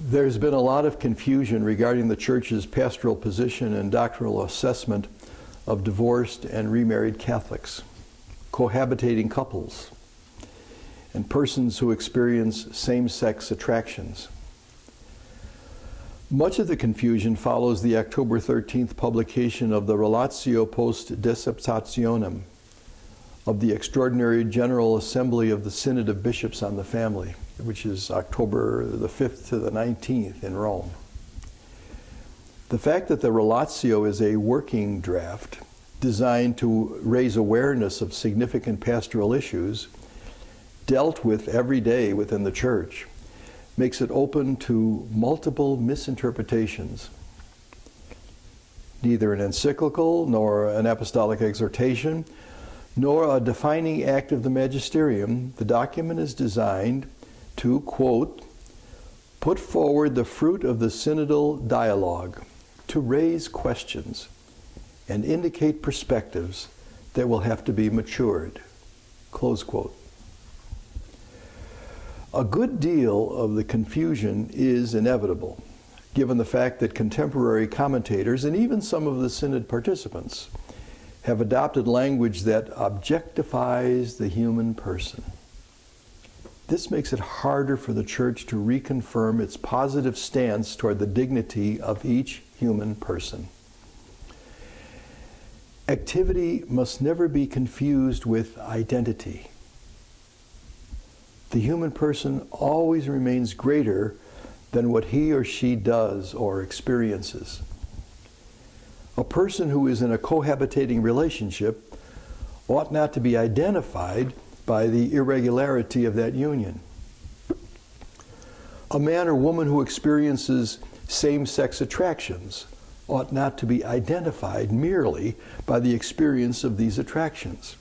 There's been a lot of confusion regarding the Church's pastoral position and doctrinal assessment of divorced and remarried Catholics, cohabitating couples, and persons who experience same-sex attractions. Much of the confusion follows the October 13th publication of the Relatio post Disceptationem of the Extraordinary General Assembly of the Synod of Bishops on the Family, which is October the 5th to the 19th in Rome. The fact that the Relatio is a working draft designed to raise awareness of significant pastoral issues dealt with every day within the Church makes it open to multiple misinterpretations. Neither an encyclical, nor an apostolic exhortation, nor a defining act of the magisterium, the document is designed to, quote, put forward the fruit of the synodal dialogue, to raise questions and indicate perspectives that will have to be matured, close quote. A good deal of the confusion is inevitable, given the fact that contemporary commentators and even some of the Synod participants have adopted language that objectifies the human person. This makes it harder for the Church to reconfirm its positive stance toward the dignity of each human person. Activity must never be confused with identity. The human person always remains greater than what he or she does or experiences. A person who is in a cohabitating relationship ought not to be identified by the irregularity of that union. A man or woman who experiences same-sex attractions ought not to be identified merely by the experience of these attractions.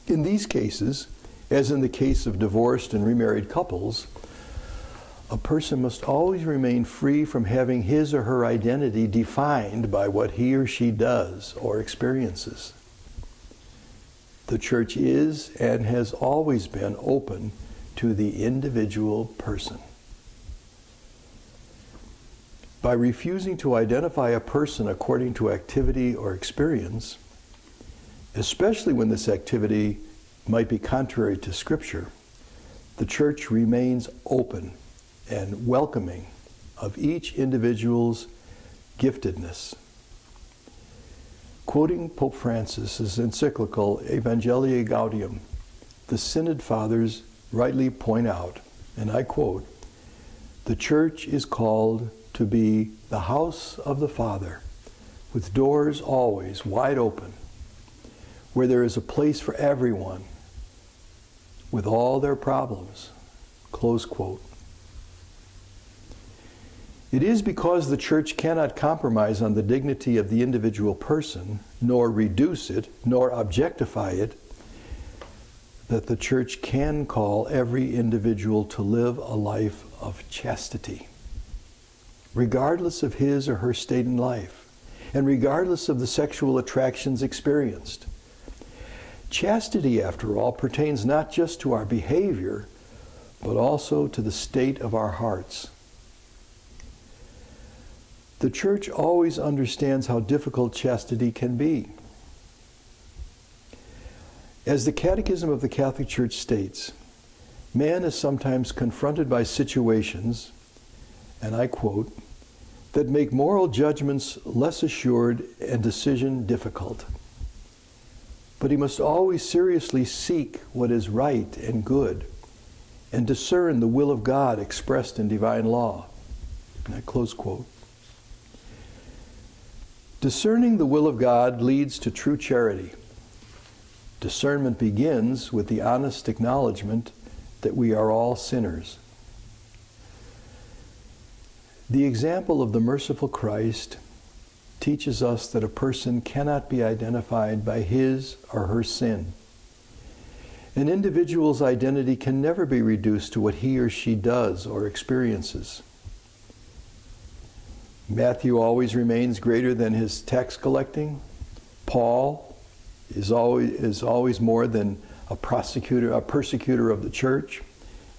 In these cases, as in the case of divorced and remarried couples, a person must always remain free from having his or her identity defined by what he or she does or experiences. The Church is and has always been open to the individual person. By refusing to identify a person according to activity or experience, especially when this activity might be contrary to Scripture, the Church remains open and welcoming of each individual's giftedness. Quoting Pope Francis's encyclical Evangelii Gaudium, the Synod Fathers rightly point out, and I quote, "The Church is called to be the house of the Father, with doors always wide open, where there is a place for everyone, with all their problems," close quote. It is because the Church cannot compromise on the dignity of the individual person, nor reduce it, nor objectify it, that the Church can call every individual to live a life of chastity, regardless of his or her state in life, and regardless of the sexual attractions experienced. Chastity, after all, pertains not just to our behavior, but also to the state of our hearts. The Church always understands how difficult chastity can be. As the Catechism of the Catholic Church states, man is sometimes confronted by situations, and I quote, that make moral judgments less assured and decision difficult. But he must always seriously seek what is right and good and discern the will of God expressed in divine law. Close quote. Discerning the will of God leads to true charity. Discernment begins with the honest acknowledgement that we are all sinners. The example of the merciful Christ teaches us that a person cannot be identified by his or her sin. An individual's identity can never be reduced to what he or she does or experiences. Matthew always remains greater than his tax collecting. Paul is always more than a persecutor of the church.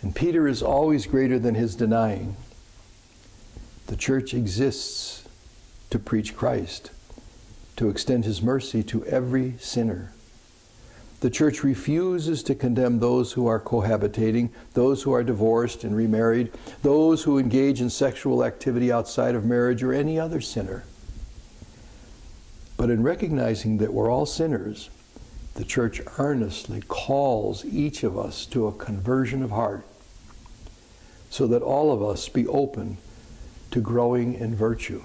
And Peter is always greater than his denying. The church exists to preach Christ, to extend his mercy to every sinner. The church refuses to condemn those who are cohabitating, those who are divorced and remarried, those who engage in sexual activity outside of marriage, or any other sinner. But in recognizing that we're all sinners, the church earnestly calls each of us to a conversion of heart, so that all of us be open to growing in virtue.